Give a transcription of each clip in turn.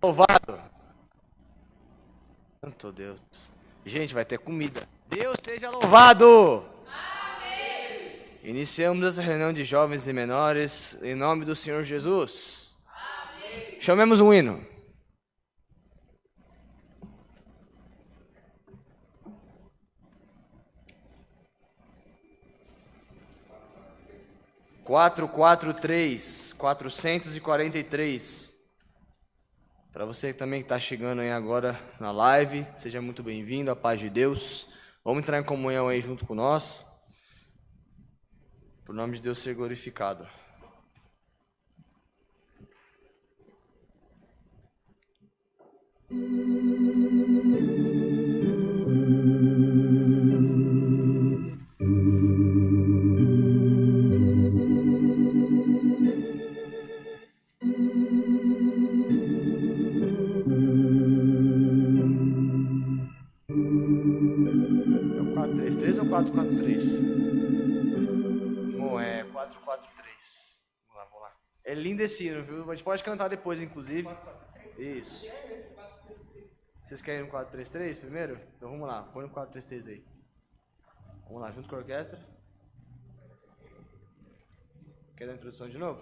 Louvado. Santo Deus. Gente, vai ter comida. Deus seja louvado. Amém. Iniciamos essa reunião de jovens e menores em nome do Senhor Jesus. Amém. Chamemos um hino. (443) 443. Para você também que está chegando aí agora na live, seja muito bem-vindo, a paz de Deus. Vamos entrar em comunhão aí junto com nós. Por nome de Deus ser glorificado. É o 433 ou 443? Bom, é 443. Vamos lá. É lindo esse hino, viu? A gente pode cantar depois, inclusive. Isso. Vocês querem no 433 primeiro? Então vamos lá, põe no 433 aí. Vamos lá, junto com a orquestra. Quer dar a introdução de novo?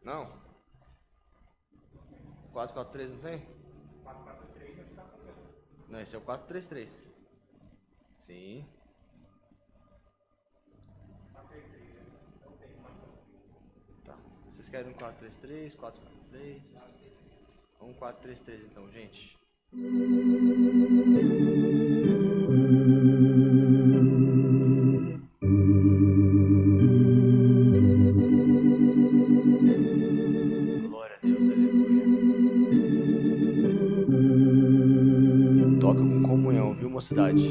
Não? 443 não tem? 443 não está falando. Não, esse é o 433. Sim. 433, não tem mais. Tá. Vocês querem um 433, 443? Vamos 433 então, gente. Glória a Deus, aleluia. Toca com comunhão, viu, mocidade?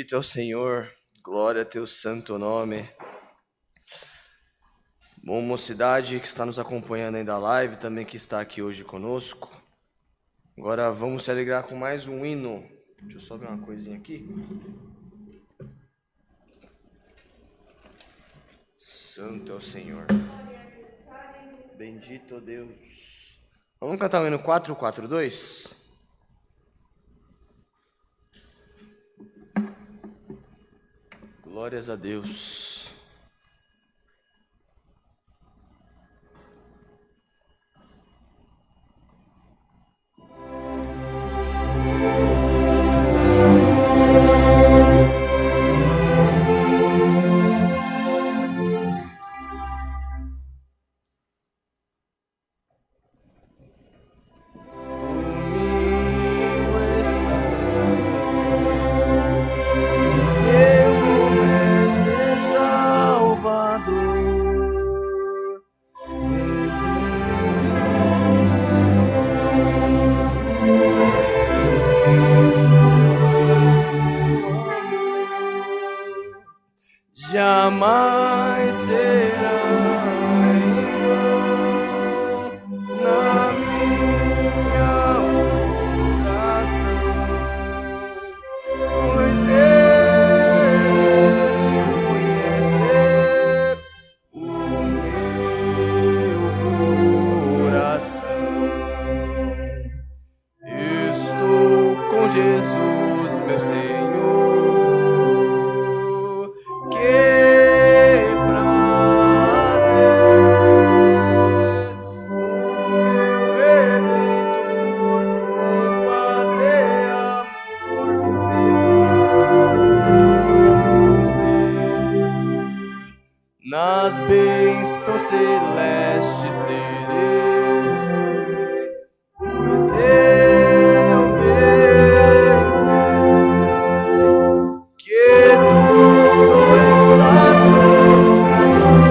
Bendito é o Senhor, glória a teu santo nome. Bom, mocidade que está nos acompanhando aí da live, também que está aqui hoje conosco. Agora vamos se alegrar com mais um hino. Deixa eu só ver uma coisinha aqui. Santo é o Senhor. Bendito Deus. Vamos cantar o hino 442? Glórias a Deus. Jamais será em vão na minha oração, pois conhecer o meu coração. Estou com Jesus, meu Senhor. Nas bênçãos celestes terei, pois eu pensei que tudo está sobre as ordens do meu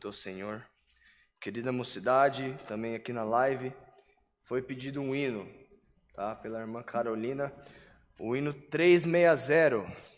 Santo é o Senhor. Querida mocidade, também aqui na live, foi pedido um hino, tá? Pela irmã Carolina, o hino 360.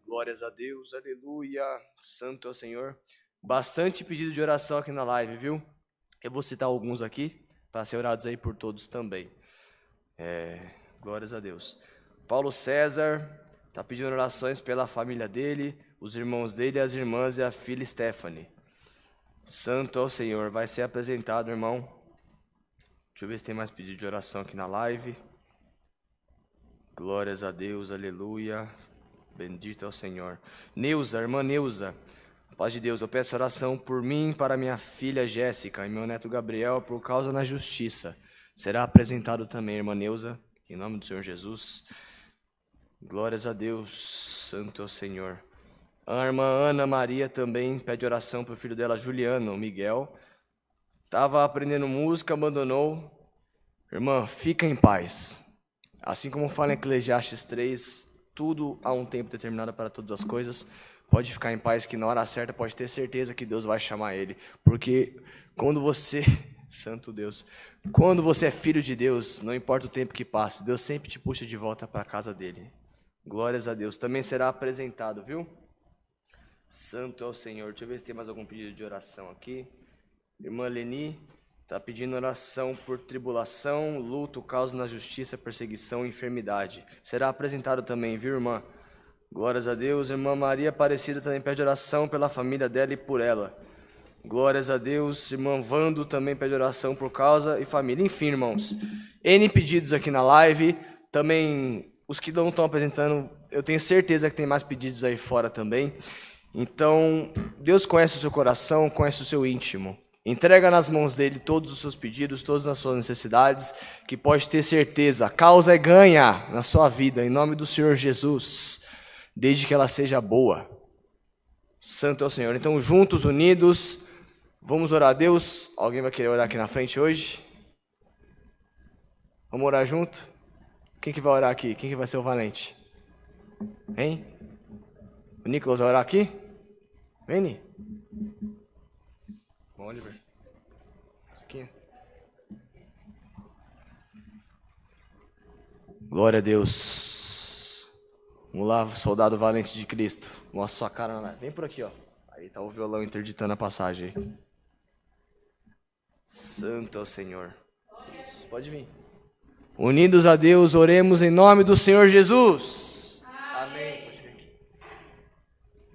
Glórias a Deus, aleluia, santo é o Senhor. Bastante pedido de oração aqui na live, viu? Eu vou citar alguns aqui, para ser orados aí por todos também. Glórias a Deus. Paulo César está pedindo orações pela família dele, os irmãos dele, as irmãs e a filha Stephanie. Santo é o Senhor, vai ser apresentado, irmão. Deixa eu ver se tem mais pedido de oração aqui na live. Glórias a Deus, aleluia. Bendito é o Senhor. Neuza, irmã Neuza, paz de Deus, eu peço oração por mim, para minha filha Jéssica e meu neto Gabriel, por causa na justiça. Será apresentado também, irmã Neuza, em nome do Senhor Jesus. Glórias a Deus, santo é o Senhor. A irmã Ana Maria também pede oração para o filho dela, Juliano Miguel. Estava aprendendo música, abandonou. Irmã, fica em paz. Assim como fala em Eclesiastes 3, tudo há um tempo determinado para todas as coisas. Pode ficar em paz que na hora certa pode ter certeza que Deus vai chamar ele. Porque quando você, santo Deus, quando você é filho de Deus, não importa o tempo que passe, Deus sempre te puxa de volta para a casa dele. Glórias a Deus. Também será apresentado, viu? Santo é o Senhor. Deixa eu ver se tem mais algum pedido de oração aqui. Irmã Leni está pedindo oração por tribulação, luto, causa na justiça, perseguição e enfermidade. Será apresentado também, viu, irmã? Glórias a Deus. Irmã Maria Aparecida também pede oração pela família dela e por ela. Glórias a Deus. Irmã Vando também pede oração por causa e família. Enfim, irmãos, N pedidos aqui na live. Também os que não estão apresentando, eu tenho certeza que tem mais pedidos aí fora também. Então, Deus conhece o seu coração, conhece o seu íntimo. Entrega nas mãos dele todos os seus pedidos, todas as suas necessidades, que pode ter certeza, a causa é ganha na sua vida, em nome do Senhor Jesus, desde que ela seja boa. Santo é o Senhor. Então, juntos, unidos, vamos orar a Deus. Alguém vai querer orar aqui na frente hoje? Vamos orar junto? Quem que vai orar aqui? Quem que vai ser o valente? Hein? O Nicolas vai orar aqui? Vem, Ni. Bom, Oliver. Aqui. Glória a Deus. Vamos lá, soldado valente de Cristo. Mostra sua cara na live. Vem por aqui, ó. Aí tá o violão interditando a passagem. Santo é o Senhor. Isso, pode vir. Unidos a Deus, oremos em nome do Senhor Jesus. Amém.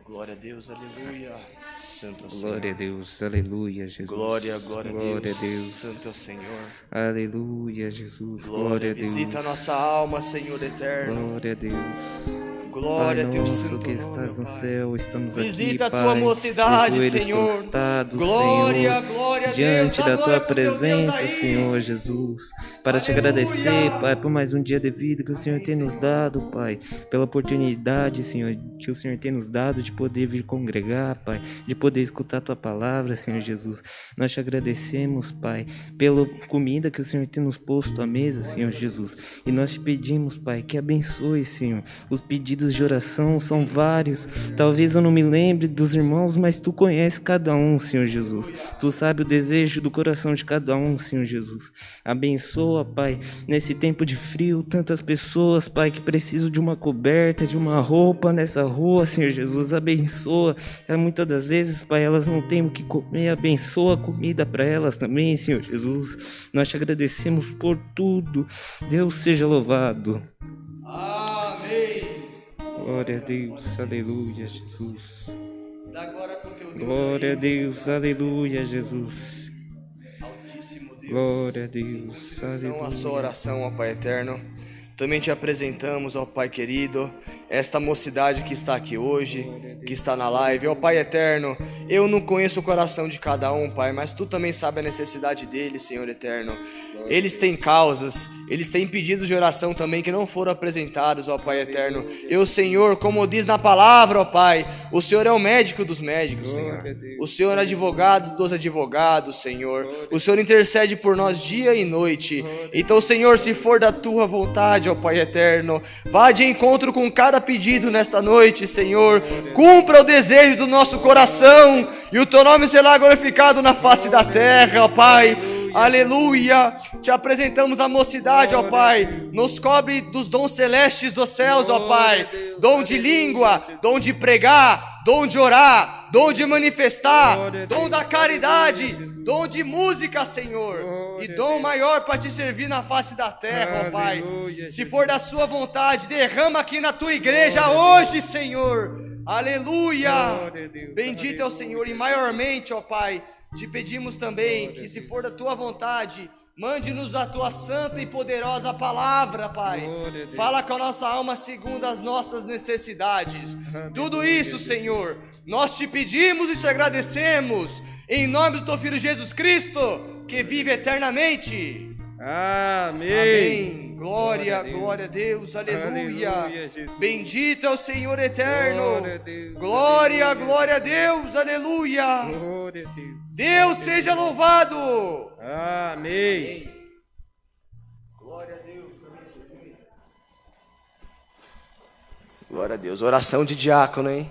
Glória a Deus, aleluia. Santo é o Senhor. Glória a Deus, aleluia, Jesus. Glória a Glória a Deus. Santo é o Senhor. Aleluia, Jesus. Glória a Deus. Visita a nossa alma, Senhor eterno. Glória a Deus. Glória a Pai Deus, nosso santo que nome, estás no Pai. céu, estamos Visita aqui, a tua Pai, mocidade, de joelhos Senhor. prostrados, Glória, Senhor, glória a diante Deus. da Agora tua pro teu Deus presença, aí. Senhor Jesus, para te Aleluia. agradecer, Pai, por mais um dia de vida que o Senhor tem nos dado, Pai, pela oportunidade, Senhor, que o Senhor tem nos dado de poder vir congregar, Pai, de poder escutar a tua palavra, Senhor Jesus. Nós te agradecemos, Pai, pela comida que o Senhor tem nos posto à mesa, Senhor Jesus, e nós te pedimos, Pai, que abençoe, Senhor. Os pedidos de oração são vários, talvez eu não me lembre dos irmãos, mas tu conheces cada um, Senhor Jesus. Tu sabe o desejo do coração de cada um, Senhor Jesus. Abençoa, Pai, nesse tempo de frio, tantas pessoas, Pai, que precisam de uma coberta, de uma roupa nessa rua, Senhor Jesus. Abençoa. Muitas das vezes, Pai, elas não têm o que comer. Abençoa a comida para elas também, Senhor Jesus. Nós te agradecemos por tudo. Deus seja louvado. Amém. Glória a Deus, aleluia, Jesus. Dá glória pro teu Deus. Glória a aí, Deus, aleluia, Jesus. Altíssimo Deus. Glória a Deus, São a aleluia. sua oração, ó Pai eterno. Também te apresentamos, ó Pai querido, esta mocidade que está aqui hoje, que está na live. Ó Pai eterno, eu não conheço o coração de cada um, Pai, mas Tu também sabe a necessidade deles, Senhor eterno. Eles têm causas, eles têm pedidos de oração também que não foram apresentados, ó Pai eterno. Eu, Senhor, como diz na palavra, ó Pai, o Senhor é o médico dos médicos, Senhor. O Senhor é advogado dos advogados, Senhor. O Senhor intercede por nós dia e noite. Então, Senhor, se for da Tua vontade, ó Pai eterno, vá de encontro com cada pedido nesta noite, Senhor. Cumpra o desejo do nosso coração e o Teu nome será glorificado na face da terra, ó Pai. Aleluia. Te apresentamos a mocidade, ó Pai. Nos cobre dos dons celestes dos céus, ó Pai. Dom de língua, dom de pregar, dom de orar, dom de manifestar, dom da caridade, dom de música, Senhor, e dom maior para te servir na face da terra, ó Pai. Se for da sua vontade, derrama aqui na tua igreja hoje, Senhor. Aleluia. Bendito é o Senhor. E maiormente, ó Pai, te pedimos também que, se for da tua vontade, Mande-nos a tua santa e poderosa palavra, Pai. Fala com a nossa alma segundo as nossas necessidades. Tudo isso, Senhor, nós te pedimos e te agradecemos, em nome do teu Filho Jesus Cristo, que vive eternamente. Amém. Amém. Glória, glória a Deus, aleluia. Bendito é o Senhor eterno. Glória, glória a Deus, aleluia. Glória a Deus. Deus seja louvado. Amém. Glória a Deus. Glória a Deus. Oração de diácono, hein?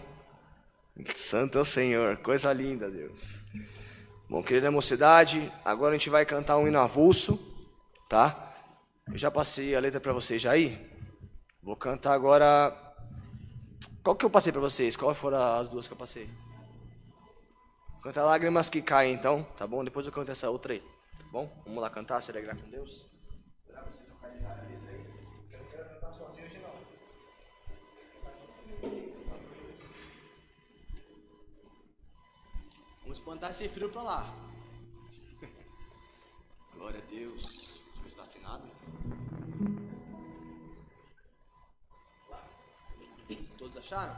Santo é o Senhor. Coisa linda, Deus. Bom, querida mocidade, agora a gente vai cantar um hino avulso, tá? Eu já passei a letra para vocês já aí. Vou cantar agora. Qual que eu passei para vocês? Qual foram as duas que eu passei? Vou cantar Lágrimas que Caem, então, tá bom? Depois eu canto essa outra aí, tá bom? Vamos lá cantar, se alegrar com Deus. Será que você tocar a letra aí? Eu não quero cantar sozinho hoje, não. Vamos espantar esse frio pra lá. Glória a Deus. Deixa eu ver se tá afinado. Lá. Todos acharam?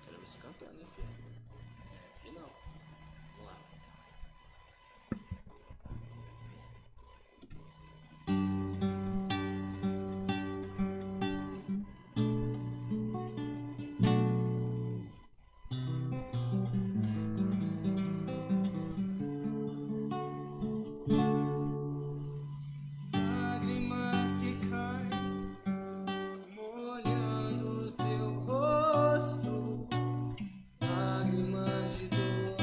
Quero ver se cantando, hein, filho? Aqui não. Vamos lá. Lágrimas que caem, molhando teu rosto, lágrimas de dor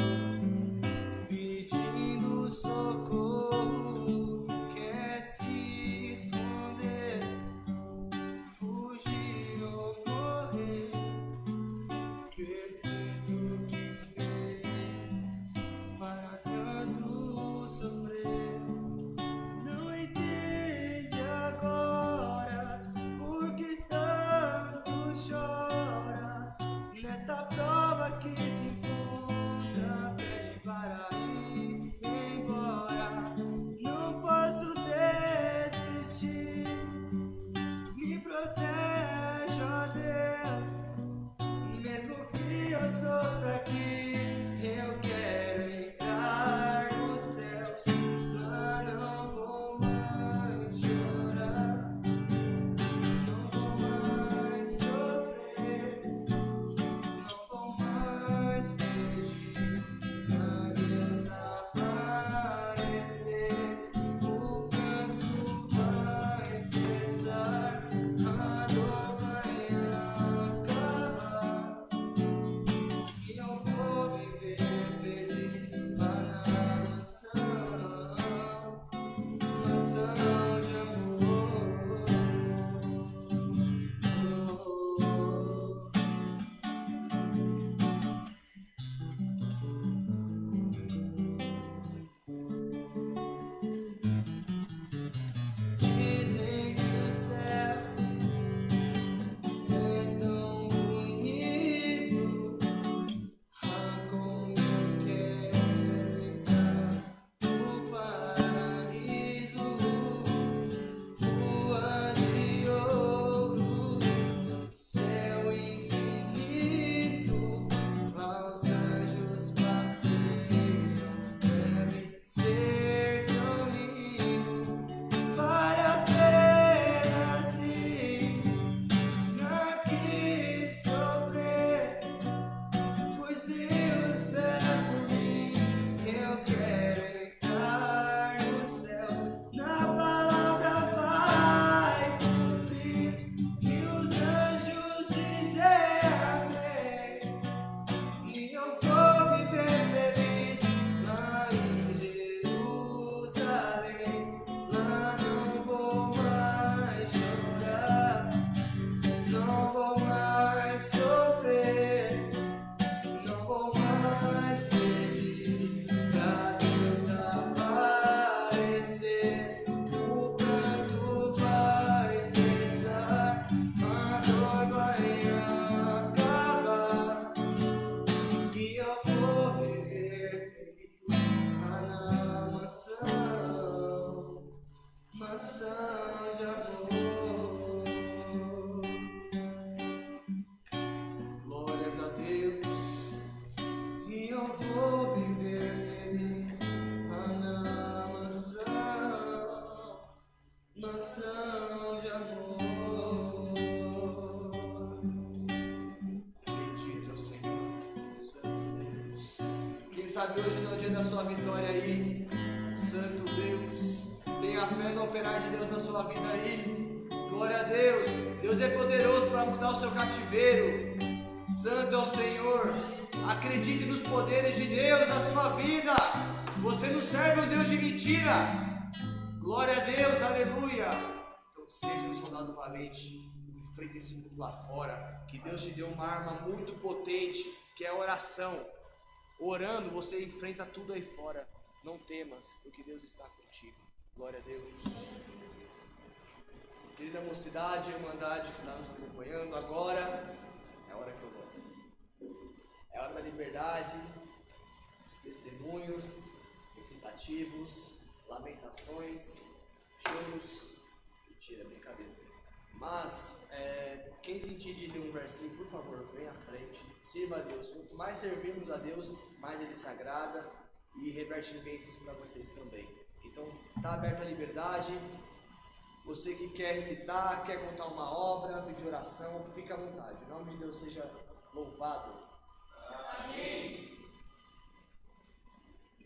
sabe, hoje não é o dia da sua vitória aí. Santo Deus, tenha fé no operar de Deus na sua vida aí. Glória a Deus. Deus é poderoso para mudar o seu cativeiro. Santo é o Senhor. Acredite nos poderes de Deus na sua vida. Você não serve um Deus de mentira. Glória a Deus, aleluia. Então seja um soldado valente. Enfrente esse mundo lá fora. Que Deus te deu uma arma muito potente, que é a oração. Orando, você enfrenta tudo aí fora. Não temas, porque Deus está contigo. Glória a Deus. Querida mocidade e irmandade que está nos acompanhando, agora é a hora que eu gosto. É a hora da liberdade, dos testemunhos, recitativos, lamentações, choros. Mentira, brincadeira. Mas, quem sentir de ler um versinho, por favor, venha à frente, sirva a Deus. Quanto mais servirmos a Deus, mais Ele se agrada e reverte em bênçãos para vocês também. Então, está aberta a liberdade. Você que quer recitar, quer contar uma obra, pedir oração, fique à vontade. O nome de Deus seja louvado. Amém.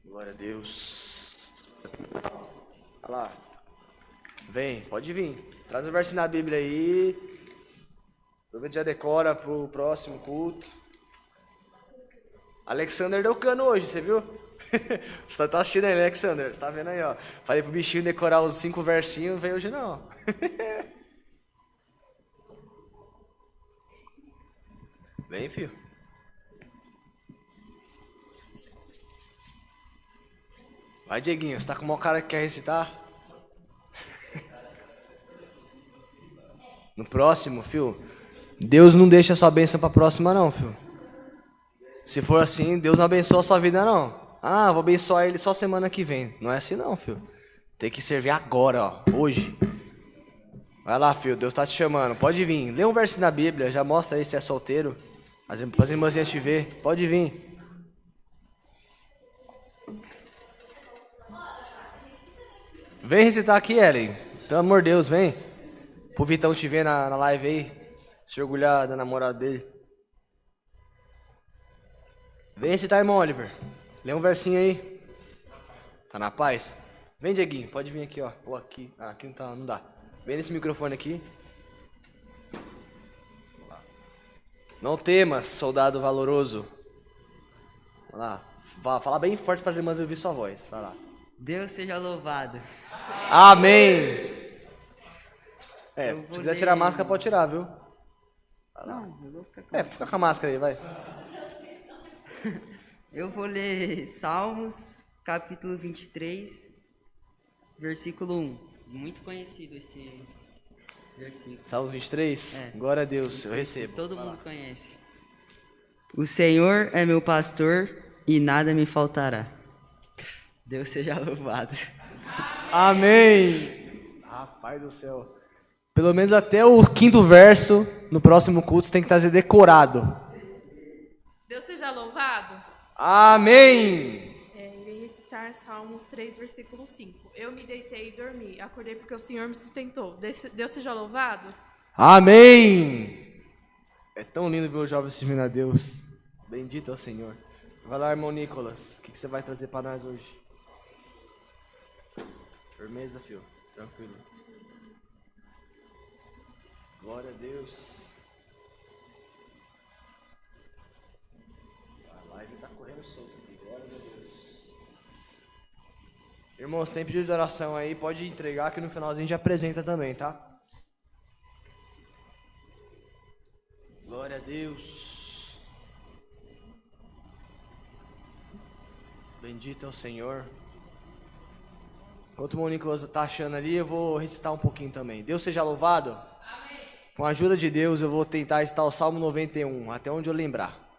Glória a Deus. Olha lá. Vem, pode vir. Traz um verso na Bíblia aí. Aproveita e já decora pro próximo culto. Alexander deu cano hoje, você viu? Você tá assistindo aí, Alexander? Você tá vendo aí, ó. Falei pro bichinho decorar os 5 versinhos, não veio hoje não. Vem, filho. Vai, Dieguinho, você tá com o maior cara que quer recitar? No próximo, filho. Deus não deixa a sua bênção pra próxima não, filho. Se for assim, Deus não abençoa a sua vida não. Ah, vou abençoar ele só semana que vem. Não é assim não, filho. Tem que servir agora, ó. Hoje. Vai lá, filho. Deus tá te chamando. Pode vir. Lê um verso na Bíblia. Já mostra aí se é solteiro. As irmãzinhas te ver. Pode vir. Vem recitar aqui, Ellen. Pelo amor de Deus, vem. Pro Vitão te ver na live aí. Se orgulhar da namorada dele. Vem recitar, irmão Oliver. Lê um versinho aí. Tá na paz? Vem, Dieguinho. Pode vir aqui, ó. Ou aqui. Ah, aqui não tá, não dá. Vem nesse microfone aqui. Não temas, soldado valoroso. Vai lá. Fala bem forte para as irmãs ouvir sua voz. Vai lá. Deus seja louvado. Amém. Se quiser tirar a máscara, pode tirar, viu? Não, eu vou ficar com Fica com a máscara aí, vai. Eu vou ler Salmos, capítulo 23, versículo 1. Muito conhecido esse versículo. Salmos 23? Glória a Deus, eu recebo. Todo mundo conhece. O Senhor é meu pastor e nada me faltará. Deus seja louvado. Amém. Rapaz do céu. Pelo menos até o 5º verso, no próximo culto, você tem que trazer decorado. Deus seja louvado. Amém. Irei recitar Salmos 3, versículo 5. Eu me deitei e dormi, acordei porque o Senhor me sustentou. Deus seja louvado. Amém. É tão lindo ver os jovens servindo a Deus. Bendito é o Senhor. Vai lá, irmão Nicolas. O que você vai trazer para nós hoje? Firmeza, filho. Tranquilo. Glória a Deus. A live tá correndo solto aqui. Glória a Deus. Irmãos, tem pedido de oração aí, pode entregar que no finalzinho a gente apresenta também, tá? Glória a Deus. Bendito é o Senhor. Enquanto o irmão Nicolas tá achando ali, eu vou recitar um pouquinho também. Deus seja louvado. Amém. Com a ajuda de Deus, eu vou tentar recitar o Salmo 91, até onde eu lembrar.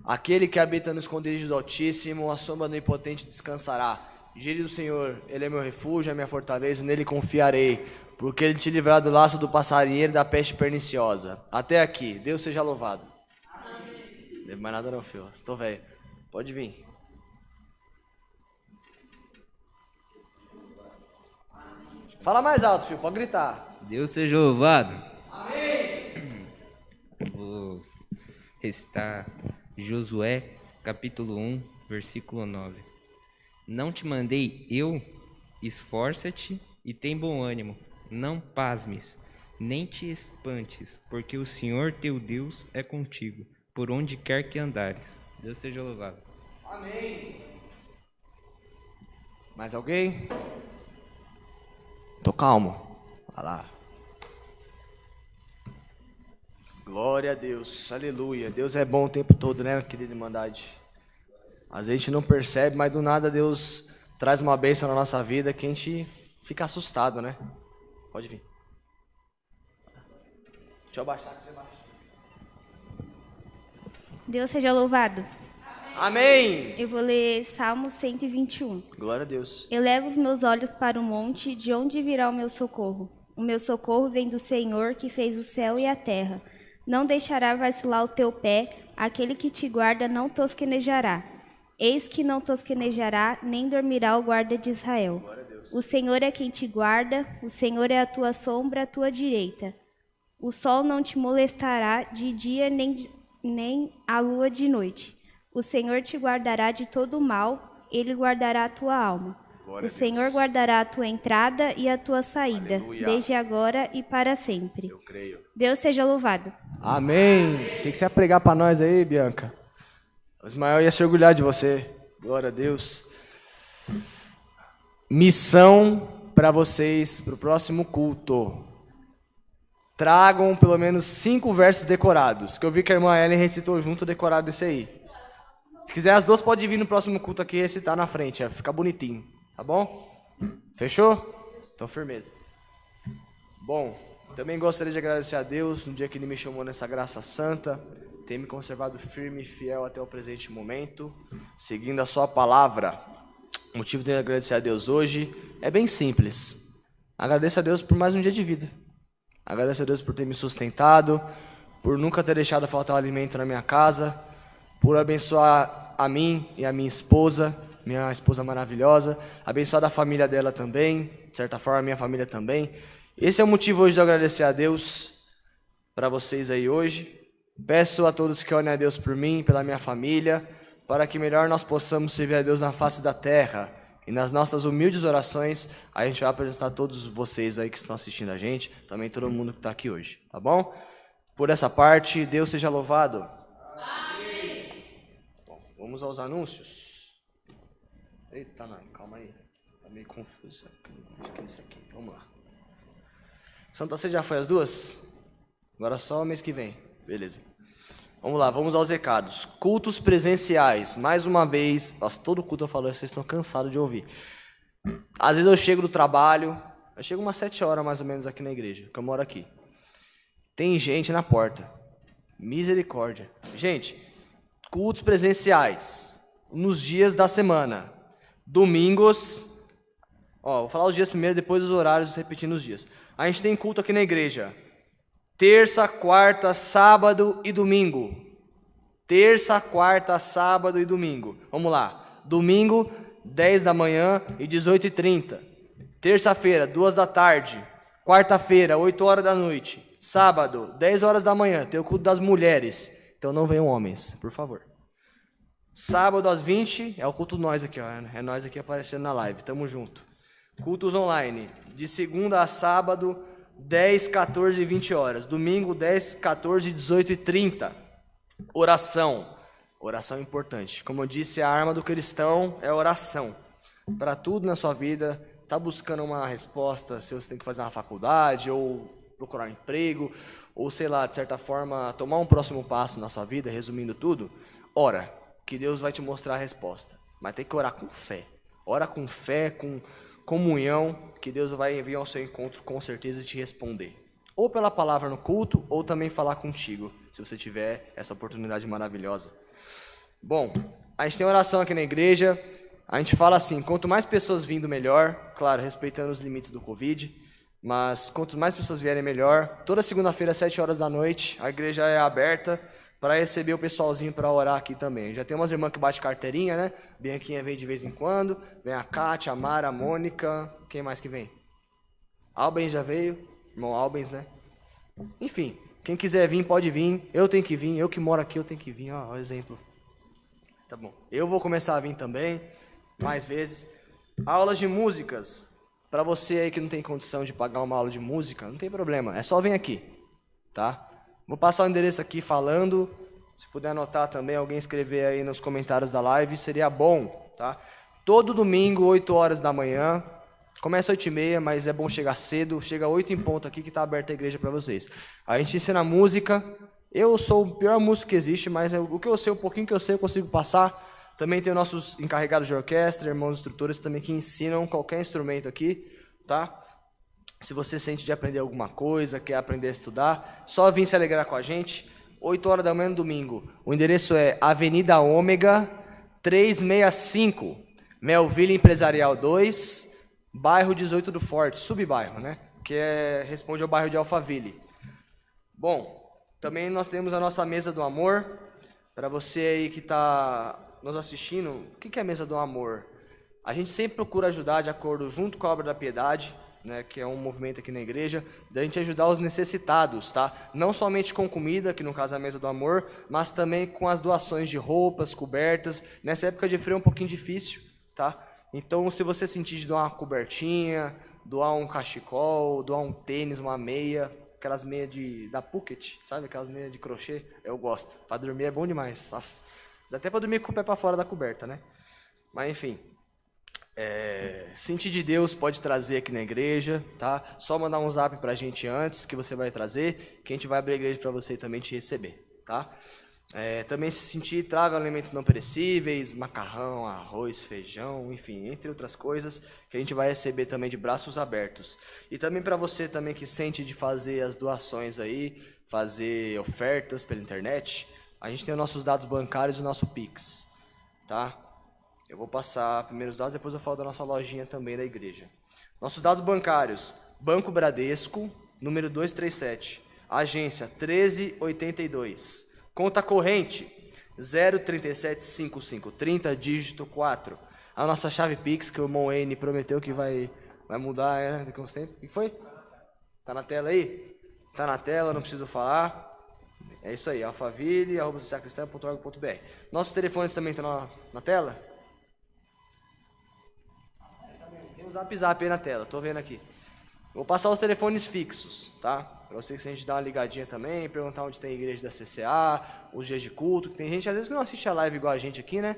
Aquele que habita no esconderijo do Altíssimo, a sombra do Onipotente descansará. Gire do Senhor, Ele é meu refúgio, é minha fortaleza, nele confiarei. Porque Ele te livrará do laço do passarinheiro e da peste perniciosa. Até aqui, Deus seja louvado. Amém. Não deve mais nada não, filho. Estou velho. Pode vir. Fala mais alto, filho. Pode gritar. Deus seja louvado. Amém. Vou recitar Josué, capítulo 1, versículo 9. Não te mandei eu? Esforça-te e tem bom ânimo. Não pasmes, nem te espantes, porque o Senhor teu Deus é contigo, por onde quer que andares. Deus seja louvado. Amém. Mais alguém? Tô calmo. Vai lá. Glória a Deus, aleluia. Deus é bom o tempo todo, né, querida Irmandade? Às vezes a gente não percebe, mas do nada Deus traz uma bênção na nossa vida que a gente fica assustado, né? Pode vir. Deixa eu abaixar, que você baixa. Deus seja louvado. Amém! Eu vou ler Salmo 121. Glória a Deus. Elevo os meus olhos para o monte, de onde virá o meu socorro? O meu socorro vem do Senhor, que fez o céu e a terra. Não deixará vacilar o teu pé, aquele que te guarda não tosquenejará. Eis que não tosquenejará, nem dormirá o guarda de Israel. O Senhor é quem te guarda, o Senhor é a tua sombra à tua direita. O sol não te molestará de dia, nem a lua de noite. O Senhor te guardará de todo o mal, ele guardará a tua alma. Glória O a Senhor Deus. guardará a tua entrada e a tua saída, Aleluia. desde agora e para sempre. Eu creio. Deus seja louvado. Amém. Achei que você ia pregar pra nós aí, Bianca. O Ismael ia se orgulhar de você. Glória a Deus. Missão para vocês pro próximo culto. Tragam pelo menos 5 versos decorados, que eu vi que a irmã Ellen recitou junto decorado desse aí. Se quiser as duas, pode vir no próximo culto aqui e recitar na frente, fica bonitinho, tá bom? Fechou? Então, firmeza. Bom, também gostaria de agradecer a Deus no dia que Ele me chamou nessa graça santa, ter me conservado firme e fiel até o presente momento, seguindo a sua palavra. O motivo de eu agradecer a Deus hoje é bem simples. Agradeço a Deus por mais um dia de vida. Agradeço a Deus por ter me sustentado, por nunca ter deixado faltar alimento na minha casa, por abençoar a mim e a minha esposa maravilhosa, abençoar a família dela também, de certa forma a minha família também. Esse é o motivo hoje de eu agradecer a Deus para vocês aí hoje. Peço a todos que orem a Deus por mim, pela minha família, para que melhor nós possamos servir a Deus na face da terra. E nas nossas humildes orações, a gente vai apresentar todos vocês aí que estão assistindo a gente, também todo mundo que está aqui hoje, tá bom? Por essa parte, Deus seja louvado. Amém. Bom, vamos aos anúncios. Eita, não, calma aí. Tá meio confuso. Acho que é isso aqui. Vamos lá. Santa Ceia já foi as duas? Agora só o mês que vem. Beleza. Vamos lá, vamos aos recados. Cultos presenciais. Mais uma vez, nossa, todo culto eu falo, vocês estão cansados de ouvir. Às vezes eu chego do trabalho, eu chego umas 7 horas mais ou menos aqui na igreja, que eu moro aqui. Tem gente na porta. Misericórdia. Gente, cultos presenciais. Nos dias da semana. Domingos. Ó, vou falar os dias primeiro, depois os horários, repetindo os dias. A gente tem culto aqui na igreja. Terça, quarta, sábado e domingo. Terça, quarta, sábado e domingo. Vamos lá. Domingo, 10 da manhã e 18h30. Terça-feira, 2 da tarde. Quarta-feira, 8 horas da noite. Sábado, 10 horas da manhã. Tem o culto das mulheres. Então não venham homens, por favor. Sábado às 20, é o culto nós aqui, ó. É nós aqui aparecendo na live. Tamo junto. Cultos online. De segunda a sábado, 10, 14 e 20 horas. Domingo, 10, 14, 18 e 30. Oração. Oração é importante. Como eu disse, a arma do cristão é oração. Para tudo na sua vida, tá buscando uma resposta, se você tem que fazer uma faculdade, ou procurar um emprego, ou sei lá, de certa forma, tomar um próximo passo na sua vida, resumindo tudo, ora, que Deus vai te mostrar a resposta. Mas tem que orar com fé. Ora com fé, com comunhão, que Deus vai vir ao seu encontro com certeza e te responder. Ou pela palavra no culto, ou também falar contigo, se você tiver essa oportunidade maravilhosa. Bom, a gente tem oração aqui na igreja, a gente fala assim, quanto mais pessoas vindo, melhor, claro, respeitando os limites do Covid, mas quanto mais pessoas vierem, melhor. Toda segunda-feira, às 7 horas da noite, a igreja é aberta para receber o pessoalzinho para orar aqui também. Já tem umas irmãs que batem carteirinha, né? Bianquinha vem de vez em quando, vem a Kátia, a Mara, a Mônica, quem mais que vem? Albens já veio, irmão Albens, né? Enfim, quem quiser vir, pode vir, eu tenho que vir, eu que moro aqui, eu tenho que vir, ó, exemplo. Tá bom. Eu vou começar a vir também, mais vezes. Aulas de músicas. Para você aí que não tem condição de pagar uma aula de música, não tem problema. É só vir aqui, tá? Vou passar o endereço aqui falando. Se puder anotar também, alguém escrever aí nos comentários da live, seria bom, tá? Todo domingo, 8 horas da manhã. Começa às 8h30, mas é bom chegar cedo. Chega 8 em ponto aqui que tá aberta a igreja para vocês. A gente ensina música. Eu sou o pior músico que existe, mas o que eu sei, um pouquinho que eu sei, eu consigo passar. Também tem nossos encarregados de orquestra, irmãos instrutores também que ensinam qualquer instrumento aqui, tá? Se você sente de aprender alguma coisa, quer aprender a estudar, só vir se alegrar com a gente. 8 horas da manhã no domingo. O endereço é Avenida Ômega 365, Melville Empresarial 2, bairro 18 do Forte, subbairro, né? Responde ao bairro de Alphaville. Bom, também nós temos a nossa Mesa do Amor. Para você aí que está nos assistindo, o que é a Mesa do Amor? A gente sempre procura ajudar de acordo junto com a Obra da Piedade, né, que é um movimento aqui na igreja, da gente ajudar os necessitados, tá? Não somente com comida, que no caso é a Mesa do Amor, mas também com as doações de roupas, cobertas. Nessa época de frio é um pouquinho difícil, tá? Então, se você sentir de doar uma cobertinha, doar um cachecol, doar um tênis, uma meia, aquelas meias da Phuket, sabe? Aquelas meias de crochê, eu gosto. Para dormir é bom demais. Nossa. Dá até para dormir com o pé para fora da coberta, né? Mas enfim, sentir de Deus pode trazer aqui na igreja, tá? Só mandar um zap pra gente antes que você vai trazer, que a gente vai abrir a igreja para você também te receber, tá? Também se sentir, traga alimentos não perecíveis, macarrão, arroz, feijão, enfim, entre outras coisas, que a gente vai receber também de braços abertos. E também para você também que sente de fazer as doações aí, fazer ofertas pela internet, a gente tem os nossos dados bancários e o nosso Pix, tá? Eu vou passar primeiro os dados, depois eu falo da nossa lojinha também da igreja. Nossos dados bancários, Banco Bradesco, número 237, agência 1382, conta corrente 0375530, dígito 4. A nossa chave Pix, que o irmão N prometeu que vai mudar daqui a uns tempos. O que foi? Tá na tela aí? Tá na tela, não preciso falar. É isso aí, alphaville@socialcristã.org.br. Nossos telefones também estão na tela? Tem o zap aí na tela, tô vendo aqui. Vou passar os telefones fixos, tá? Pra você que a gente dá uma ligadinha também, perguntar onde tem a igreja da CCA, os dias de culto, que tem gente às vezes que não assiste a live igual a gente aqui, né?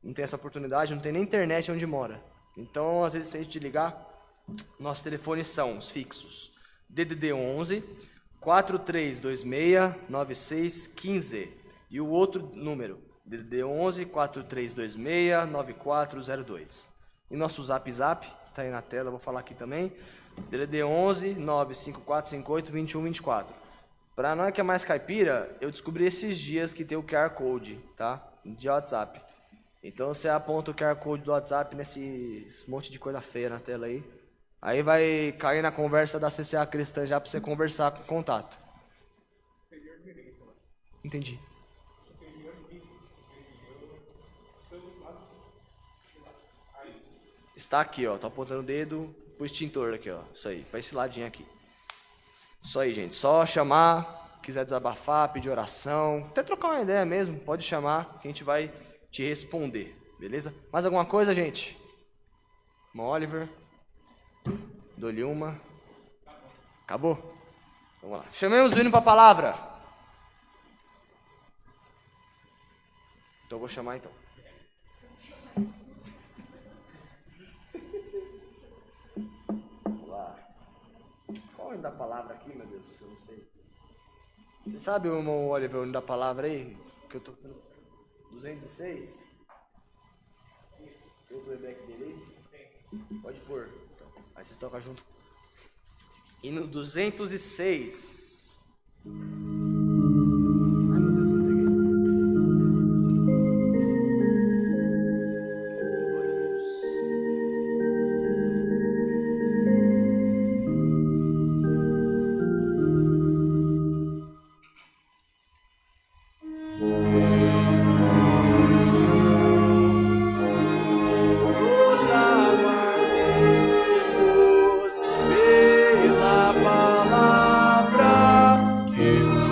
Não tem essa oportunidade, não tem nem internet onde mora. Então, às vezes, se a gente ligar, nossos telefones são os fixos. DDD 11 4326 9615 e o outro número, DDD 11 4326 9402. E nosso Zap, tá aí na tela, vou falar aqui também. DDD 11 95458 2124. Para nós que é mais caipira, eu descobri esses dias que tem o QR Code, tá? De WhatsApp. Então você aponta o QR Code do WhatsApp nesse monte de coisa feia na tela aí. Aí vai cair na conversa da CCA Cristã já para você conversar com o contato. Entendi. Está aqui, ó. Tô apontando o dedo pro extintor aqui, ó. Isso aí, para esse ladinho aqui. Isso aí, gente. Só chamar, quiser desabafar, pedir oração, até trocar uma ideia mesmo, pode chamar que a gente vai te responder, beleza? Mais alguma coisa, gente? Irmão Oliver? Dou-lhe uma. Acabou? Vamos lá. Chamemos o hino para a palavra. Então eu vou chamar então. Vamos lá. Qual é o hino da palavra aqui, meu Deus? Eu não sei. Você sabe, o irmão Oliver, o hino da palavra aí? Que eu tô 206? Tem o playback dele aí? Pode pôr. Então, aí vocês tocam junto. Hino 206. Pela palavra que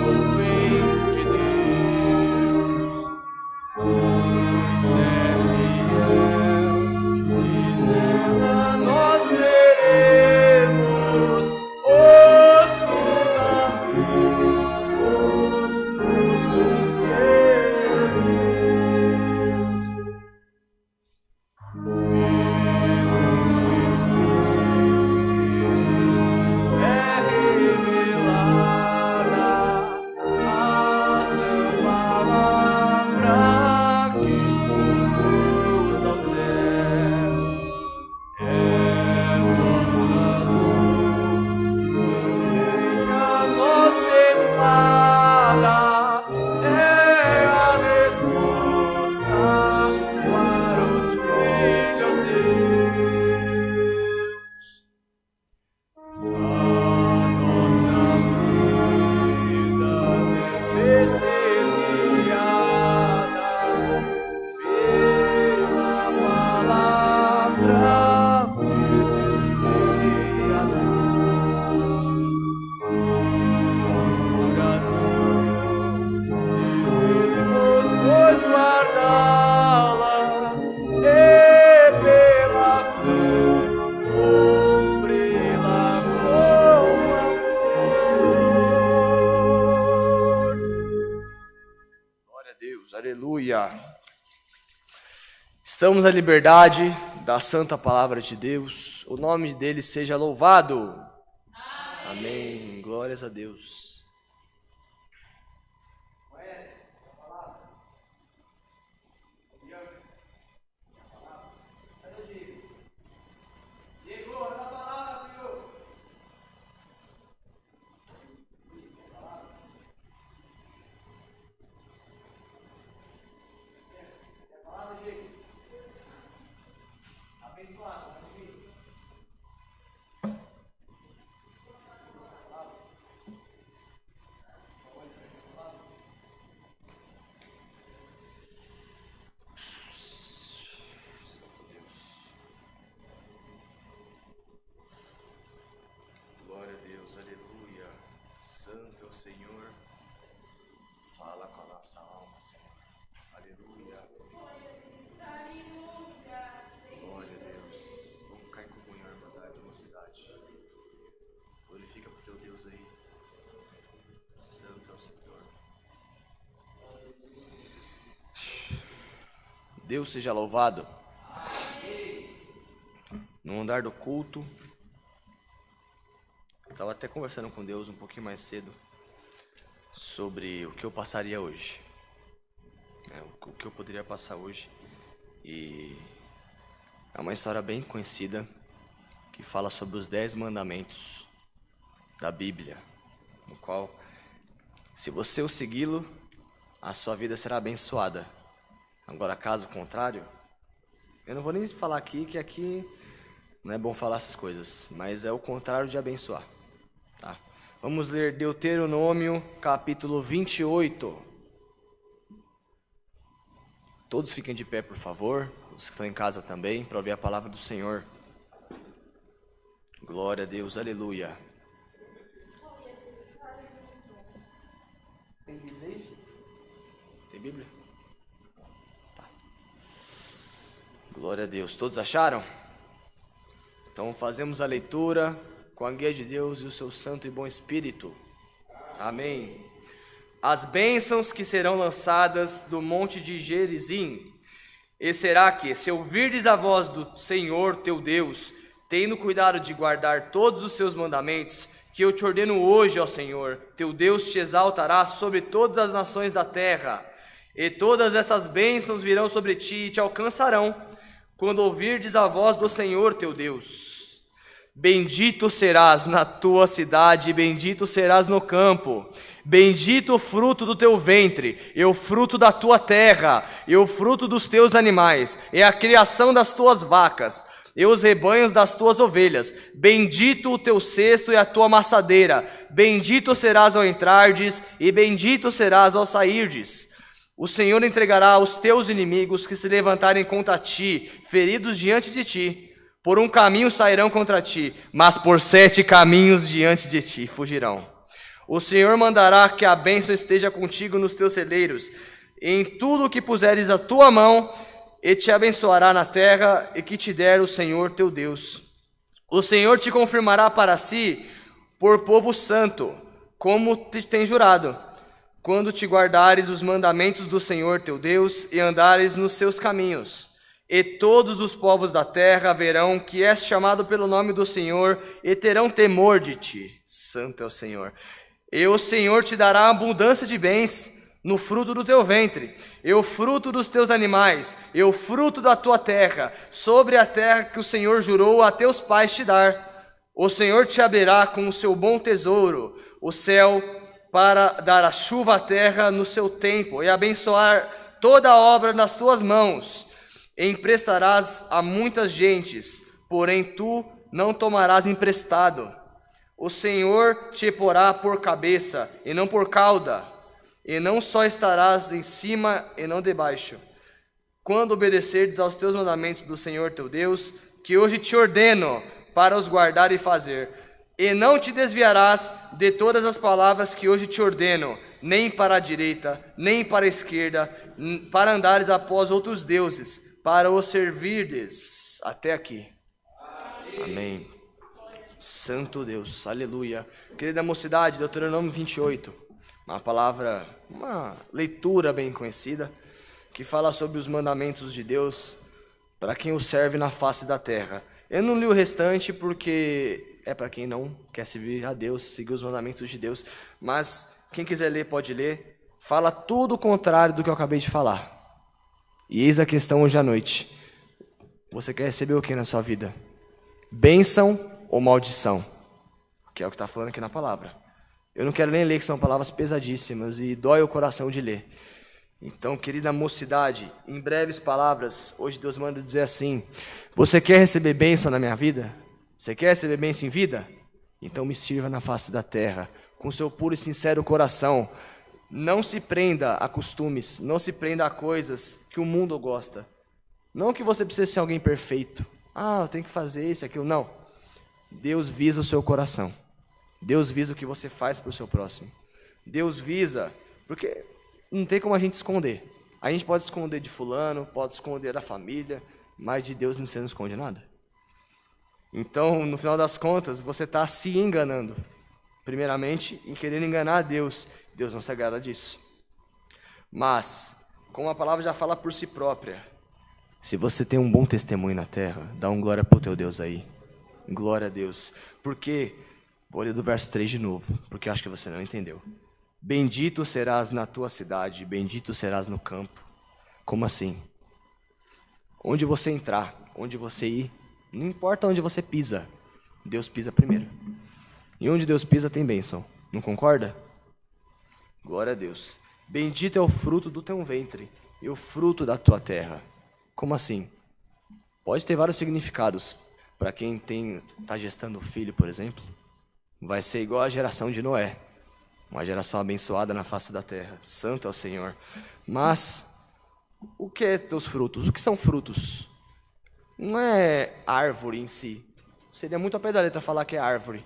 Estamos à liberdade da santa palavra de Deus. O nome dele seja louvado. Amém. Glórias a Deus. Glória a Deus, aleluia. Santo é o Senhor. Fala com a nossa alma, Senhor. Aleluia. Glória a Deus. Vamos ficar em comunhão, irmandade, uma cidade. Glorifica pro teu Deus aí. Santo é o Senhor. Deus seja louvado. No andar do culto, eu estava até conversando com Deus um pouquinho mais cedo sobre o que eu passaria hoje, o que eu poderia passar hoje. E é uma história bem conhecida que fala sobre os 10 mandamentos da Bíblia, no qual, se você o segui-lo, a sua vida será abençoada. Agora, caso contrário, eu não vou nem falar aqui, que aqui não é bom falar essas coisas, mas é o contrário de abençoar. Tá? Vamos ler Deuteronômio, capítulo 28. Todos fiquem de pé, por favor, os que estão em casa também, para ouvir a palavra do Senhor. Glória a Deus, aleluia. Tem Bíblia aí? Tem Bíblia? Tá. Glória a Deus. Todos acharam? Então fazemos a leitura com a guia de Deus e o seu santo e bom Espírito. Amém. As bênçãos que serão lançadas do monte de Gerizim. E será que, se ouvirdes a voz do Senhor teu Deus, tendo cuidado de guardar todos os seus mandamentos, que eu te ordeno hoje, ó Senhor, teu Deus te exaltará sobre todas as nações da terra, e todas essas bênçãos virão sobre ti e te alcançarão, quando ouvirdes a voz do Senhor teu Deus. Bendito serás na tua cidade, bendito serás no campo. Bendito o fruto do teu ventre, e o fruto da tua terra, e o fruto dos teus animais, e a criação das tuas vacas, e os rebanhos das tuas ovelhas. Bendito o teu cesto e a tua amassadeira. Bendito serás ao entrardes, e bendito serás ao sairdes. O Senhor entregará aos teus inimigos que se levantarem contra ti, feridos diante de ti. Por um caminho sairão contra ti, mas por 7 caminhos diante de ti fugirão. O Senhor mandará que a bênção esteja contigo nos teus celeiros, em tudo o que puseres a tua mão, e te abençoará na terra e que te der o Senhor teu Deus. O Senhor te confirmará para si por povo santo, como te tem jurado, quando te guardares os mandamentos do Senhor teu Deus e andares nos seus caminhos. E todos os povos da terra verão que és chamado pelo nome do Senhor e terão temor de ti. Santo é o Senhor. E o Senhor te dará abundância de bens no fruto do teu ventre, e o fruto dos teus animais, e o fruto da tua terra, sobre a terra que o Senhor jurou a teus pais te dar. O Senhor te abrirá com o seu bom tesouro, o céu, para dar a chuva à terra no seu tempo, e abençoar toda a obra nas tuas mãos. Emprestarás a muitas gentes, porém tu não tomarás emprestado. O Senhor te porá por cabeça, e não por cauda, e não só estarás em cima e não debaixo, quando obedecerdes aos teus mandamentos do Senhor teu Deus, que hoje te ordeno para os guardar e fazer. E não te desviarás de todas as palavras que hoje te ordeno, nem para a direita, nem para a esquerda, para andares após outros deuses, para os servirdes. Até aqui. Amém. Santo Deus, aleluia. Querida mocidade, Deuteronômio 28. Uma leitura bem conhecida, que fala sobre os mandamentos de Deus, para quem o serve na face da terra. Eu não li o restante porque é para quem não quer servir a Deus, seguir os mandamentos de Deus, mas quem quiser ler pode ler. Fala tudo o contrário do que eu acabei de falar. E eis a questão hoje à noite. Você quer receber o que na sua vida? Bênção ou maldição? Que é o que está falando aqui na palavra. Eu não quero nem ler, que são palavras pesadíssimas e dói o coração de ler. Então, querida mocidade, em breves palavras, hoje Deus manda dizer assim: você quer receber bênção na minha vida? Você quer receber bênção em vida? Então me sirva na face da terra, com seu puro e sincero coração. Não se prenda a costumes, não se prenda a coisas que o mundo gosta. Não que você precise ser alguém perfeito. Eu tenho que fazer isso, aquilo. Não. Deus visa o seu coração. Deus visa o que você faz para o seu próximo. Deus visa, porque não tem como a gente esconder. A gente pode esconder de fulano, pode esconder da família, mas de Deus você não esconde nada. Então, no final das contas, você está se enganando. Primeiramente, em querer enganar a Deus. Deus não se agrada disso. Mas, como a palavra já fala por si própria, se você tem um bom testemunho na terra, dá um glória para o teu Deus aí. Glória a Deus. Porque, vou ler do verso 3 de novo, porque eu acho que você não entendeu. Bendito serás na tua cidade, bendito serás no campo. Como assim? Onde você entrar, onde você ir, não importa onde você pisa, Deus pisa primeiro. E onde Deus pisa tem bênção, não concorda? Glória a Deus. Bendito é o fruto do teu ventre e o fruto da tua terra. Como assim? Pode ter vários significados. Para quem está gestando filho, por exemplo, vai ser igual a geração de Noé. Uma geração abençoada na face da terra. Santo é o Senhor. Mas, o que é teus frutos? O que são frutos? Não é árvore em si. Seria muito ao pé da letra falar que é árvore.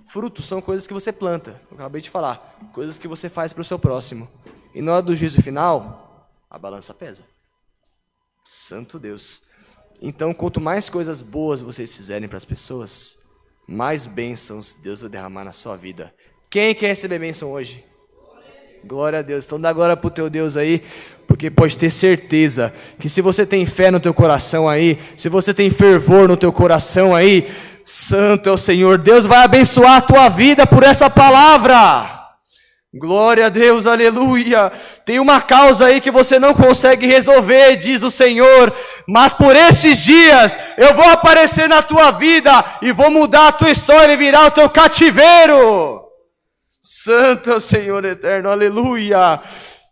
Frutos são coisas que você planta. Eu acabei de falar. Coisas que você faz para o seu próximo. E na hora do juízo final, a balança pesa. Santo Deus. Então, quanto mais coisas boas vocês fizerem para as pessoas, mais bênçãos Deus vai derramar na sua vida. Quem quer receber bênção hoje? Glória a Deus. Então dá glória para o teu Deus aí, porque pode ter certeza que se você tem fé no teu coração aí, se você tem fervor no teu coração aí, santo é o Senhor, Deus vai abençoar a tua vida por essa palavra. Glória a Deus, aleluia. Tem uma causa aí que você não consegue resolver, diz o Senhor, mas por esses dias eu vou aparecer na tua vida e vou mudar a tua história e virar o teu cativeiro. Santo é o Senhor eterno, aleluia.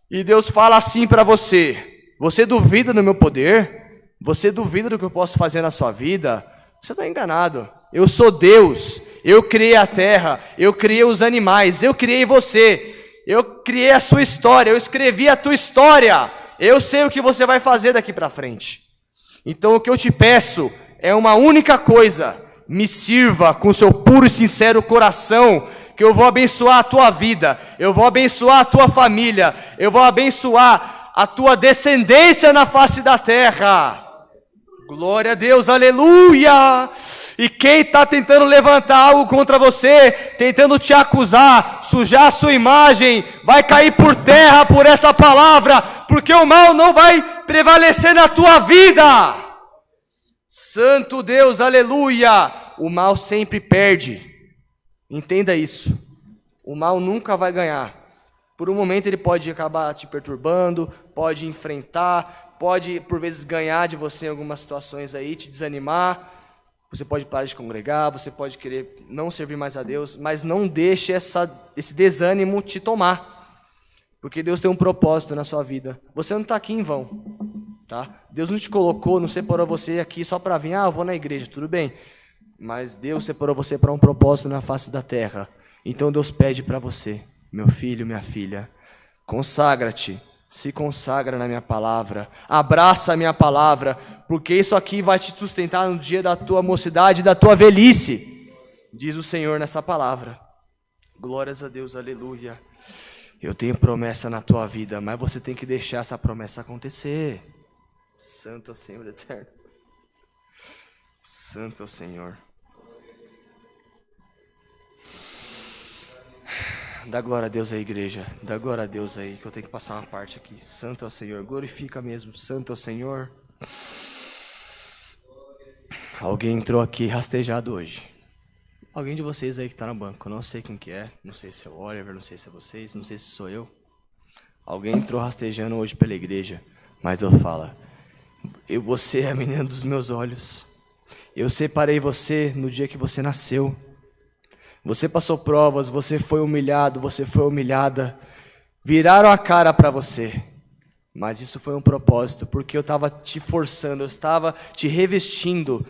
E Deus fala assim para você: você duvida do meu poder? Você duvida do que eu posso fazer na sua vida? Você está enganado. Eu sou Deus, eu criei a terra, eu criei os animais, eu criei você, eu criei a sua história, eu escrevi a tua história, eu sei o que você vai fazer daqui para frente. Então o que eu te peço é uma única coisa: me sirva com seu puro e sincero coração, que eu vou abençoar a tua vida, eu vou abençoar a tua família, eu vou abençoar a tua descendência na face da terra. Glória a Deus, aleluia! E quem está tentando levantar algo contra você, tentando te acusar, sujar a sua imagem, vai cair por terra por essa palavra, porque o mal não vai prevalecer na tua vida. Santo Deus, aleluia! O mal sempre perde. Entenda isso. O mal nunca vai ganhar. Por um momento ele pode acabar te perturbando, pode enfrentar, pode por vezes ganhar de você em algumas situações aí, te desanimar. Você pode parar de congregar, você pode querer não servir mais a Deus, mas não deixe esse desânimo te tomar. Porque Deus tem um propósito na sua vida. Você não está aqui em vão. Tá? Deus não te colocou, não separou você aqui só para vir, eu vou na igreja, tudo bem. Mas Deus separou você para um propósito na face da terra. Então Deus pede para você: meu filho, minha filha, consagra-te, se consagra na minha palavra, abraça a minha palavra, porque isso aqui vai te sustentar no dia da tua mocidade, da tua velhice, diz o Senhor nessa palavra. Glórias a Deus, aleluia. Eu tenho promessa na tua vida, mas você tem que deixar essa promessa acontecer. Santo é o Senhor eterno. Santo é o Senhor. Dá glória a Deus aí, igreja. Dá glória a Deus aí, que eu tenho que passar uma parte aqui. Santo é o Senhor. Glorifica mesmo. Santo é o Senhor. Alguém entrou aqui rastejado hoje. Alguém de vocês aí que tá no banco. Eu não sei quem que é. Não sei se é o Oliver, não sei se é vocês, não sei se sou eu. Alguém entrou rastejando hoje pela igreja. Mas eu falo, você é a menina dos meus olhos. Eu separei você no dia que você nasceu. Você passou provas, você foi humilhado, você foi humilhada. Viraram a cara para você. Mas isso foi um propósito, porque eu estava te forçando, eu estava te revestindo,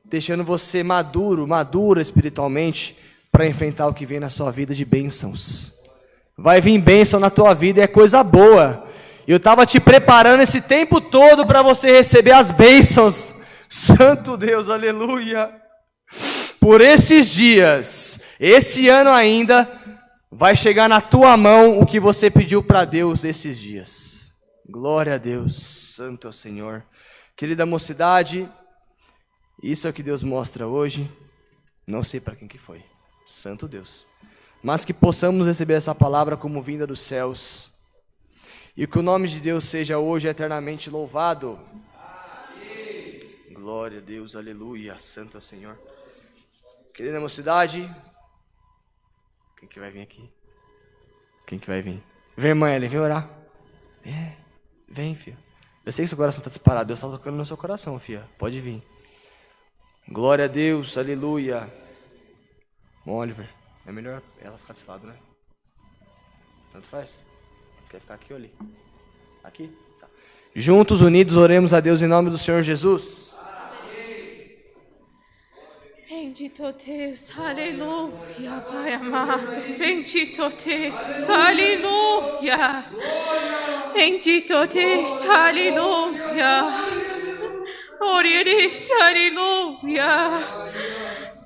deixando você madura espiritualmente, para enfrentar o que vem na sua vida de bênçãos. Vai vir bênção na tua vida e é coisa boa. Eu estava te preparando esse tempo todo para você receber as bênçãos. Santo Deus, aleluia. Por esses dias, esse ano ainda, vai chegar na tua mão o que você pediu para Deus esses dias. Glória a Deus, santo é o Senhor. Querida mocidade, isso é o que Deus mostra hoje. Não sei para quem que foi, santo Deus. Mas que possamos receber essa palavra como vinda dos céus. E que o nome de Deus seja hoje eternamente louvado. Amém. Glória a Deus, aleluia, santo é o Senhor. Querida mocidade, quem que vai vir aqui? Quem que vai vir? Vem, irmã Ellen, vem orar. Vem, filha. Eu sei que seu coração está disparado, Deus está tocando no seu coração, filha. Pode vir. Glória a Deus, aleluia. Bom, Oliver, é melhor ela ficar desse lado, né? Tanto faz. Quer ficar aqui ou ali? Aqui? Tá. Juntos, unidos, oremos a Deus em nome do Senhor Jesus. Bendito Deus, aleluia, Pai amado. Bendito Deus, aleluia. Bendito Deus, aleluia. Orieris, aleluia.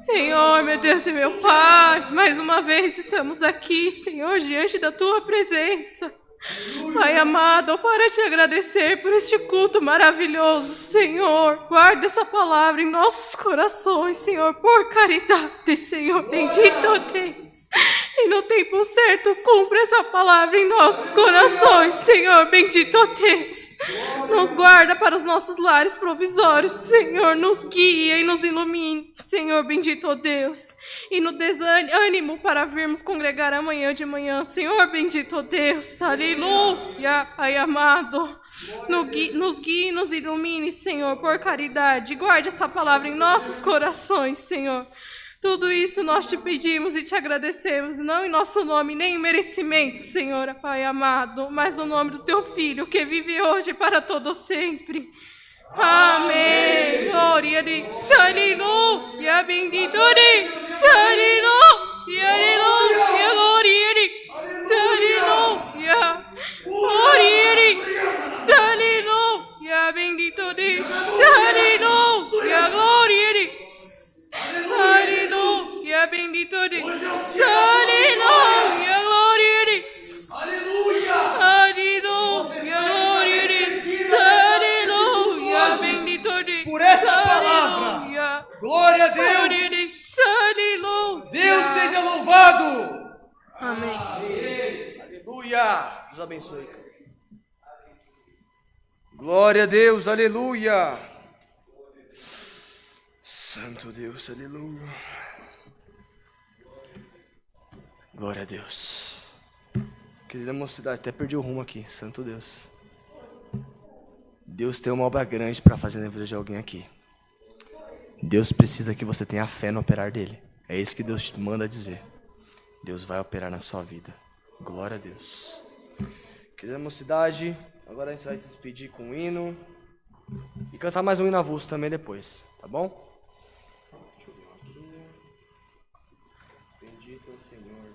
Senhor, meu Deus e meu Pai, mais uma vez estamos aqui, Senhor, diante da Tua presença. Pai amado, para te agradecer por este culto maravilhoso, Senhor. Guarda essa palavra em nossos corações, Senhor, por caridade, Senhor. Bendito Deus. E no tempo certo, cumpra essa palavra em nossos corações, Senhor. Bendito Deus. Nos guarda para os nossos lares provisórios, Senhor. Nos guia e nos ilumine, Senhor. Bendito Deus. E no desânimo para virmos congregar amanhã de manhã, Senhor. Bendito Deus. Aleluia, Pai amado. Nos guie e nos ilumine, Senhor, por caridade. Guarde essa palavra em nossos corações, Senhor. Tudo isso nós te pedimos e te agradecemos, não em nosso nome, nem em merecimento, Senhor, Pai amado, mas no nome do Teu Filho, que vive hoje para todo sempre. Amém. Glória a Deus. Aleluia. Bendito Deus. Aleluia. Aleluia. Glória a Deus. Aleluia. Glória a Deus. Aleluia. Bendito Deus. Aleluia. Glória a Deus. Aleluia, bendito Deus. Aleluia, glória a Deus. Aleluia. Aleluia, glória a Deus. Aleluia, bendito Deus. Por essa palavra, aleluia. Glória a Deus. Glória a Deus. Aleluia. Deus seja louvado. Amém. Aleluia. Deus abençoe. Glória a Deus, aleluia. Santo Deus, aleluia. Glória a Deus. Querida mocidade, até perdi o rumo aqui. Santo Deus. Deus tem uma obra grande para fazer na vida de alguém aqui. Deus precisa que você tenha fé no operar dele. É isso que Deus te manda dizer. Deus vai operar na sua vida. Glória a Deus. Querida mocidade, agora a gente vai se despedir com um hino. E cantar mais um hino avulso também depois, tá bom? Bendito é o Senhor.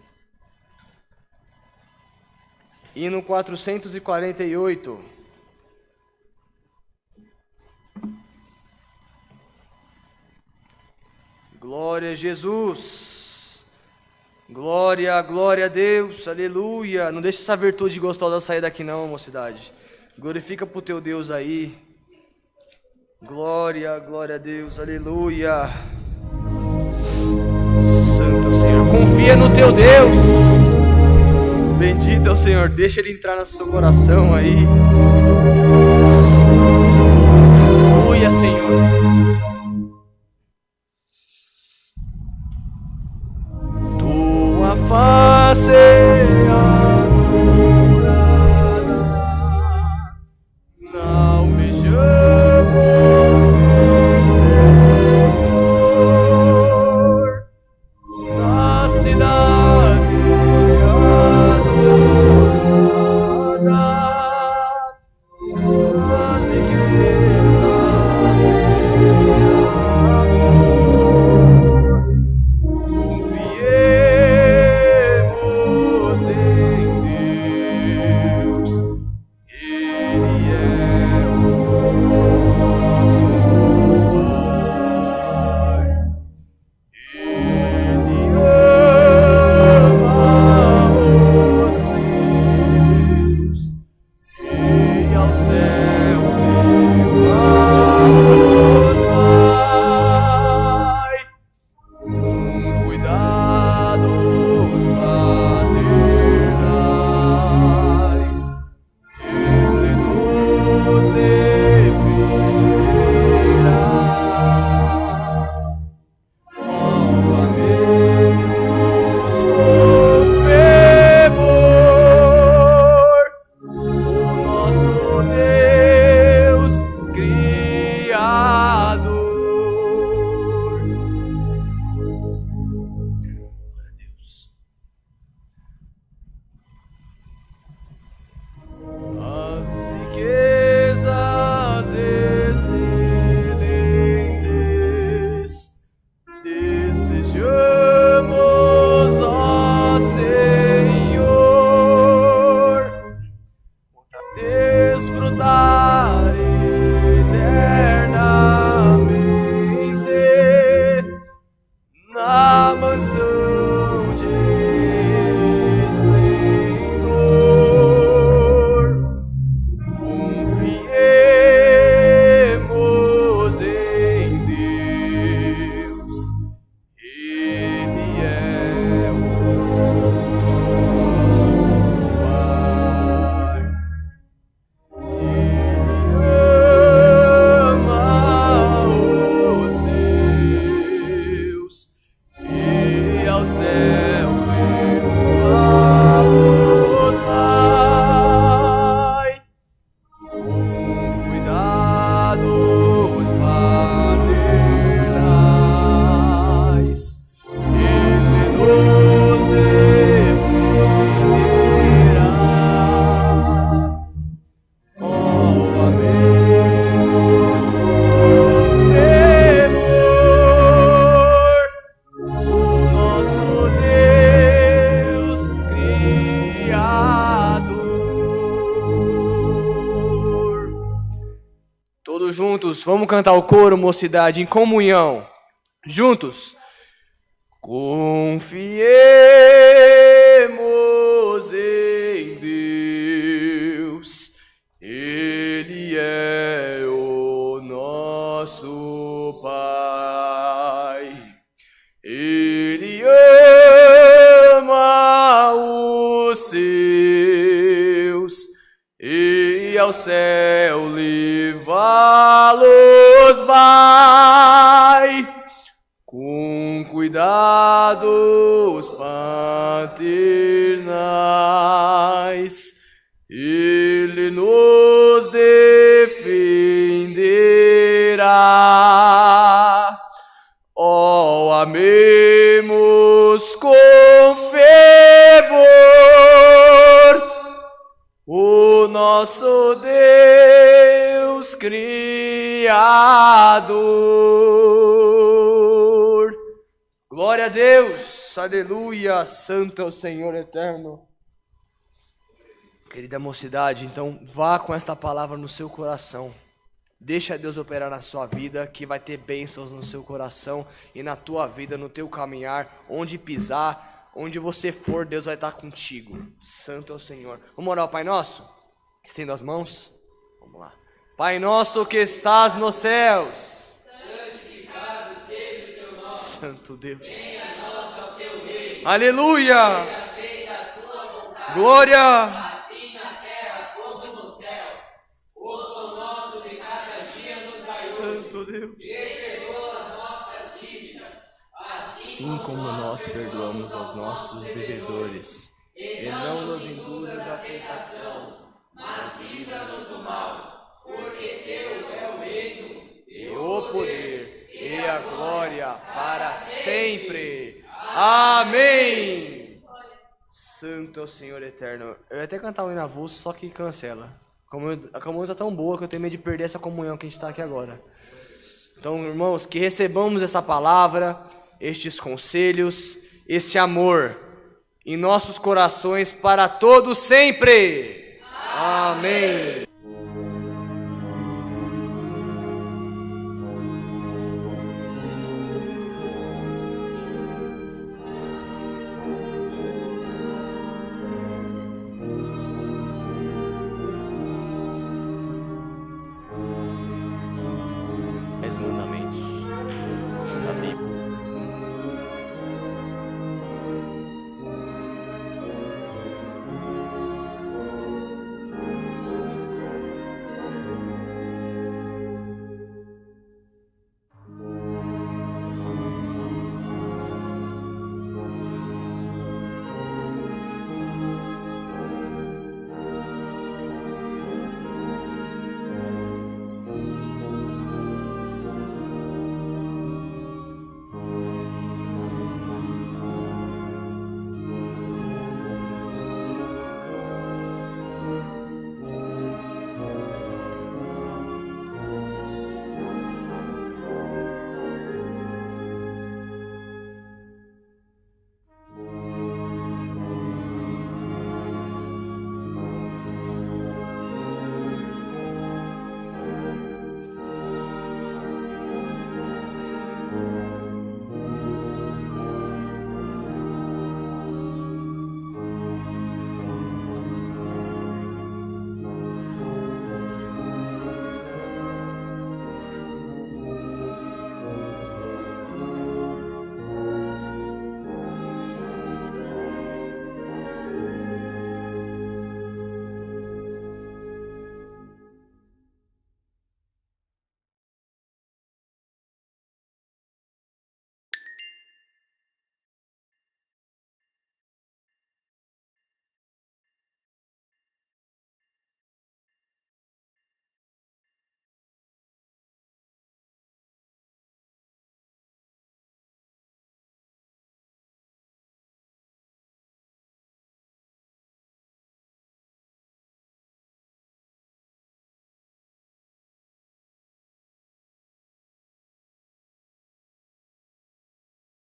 Hino 448. Glória a Jesus. Glória, glória a Deus. Aleluia. Não deixe essa virtude gostosa sair daqui não, mocidade. Glorifica pro teu Deus aí. Glória, glória a Deus. Aleluia. Santo Senhor, confia no teu Deus. Bendito é o Senhor, deixa Ele entrar no seu coração aí. Aleluia, Senhor. Todos juntos, vamos cantar o coro, mocidade, em comunhão. Juntos. Confiemos em Deus, Ele é o nosso Pai. Ele ama os seus e ao céu levá-los vai. Com cuidados paternais, Ele nos defenderá. Ó, amemos com fervor o nosso Deus Criador. Glória a Deus, aleluia, santo é o Senhor eterno. Querida mocidade, então vá com esta palavra no seu coração. Deixa Deus operar na sua vida, que vai ter bênçãos no seu coração e na tua vida, no teu caminhar, onde pisar, onde você for, Deus vai estar contigo. Santo é o Senhor. Vamos orar ao Pai Nosso? Estenda as mãos. Vamos lá. Pai nosso que estás nos céus, santificado seja o teu nome. Santo Deus. Venha a nós ao teu reino. Aleluia. Seja feita a tua vontade. Glória. Assim na terra como no céu. O pão nosso de cada dia nos dai hoje. Santo Deus. E perdoa as nossas dívidas, assim como nós perdoamos aos nossos devedores. E não nos induzas à tentação, mas livra-nos do mal. Porque teu é o reino, e o poder, e a glória para sempre. Amém. Santo é o Senhor eterno. Eu ia até cantar o hino avulso, só que cancela. A comunhão tá tão boa que eu tenho medo de perder essa comunhão que a gente está aqui agora. Então, irmãos, que recebamos essa palavra, estes conselhos, esse amor em nossos corações para todos sempre. Amém. Mandamentos.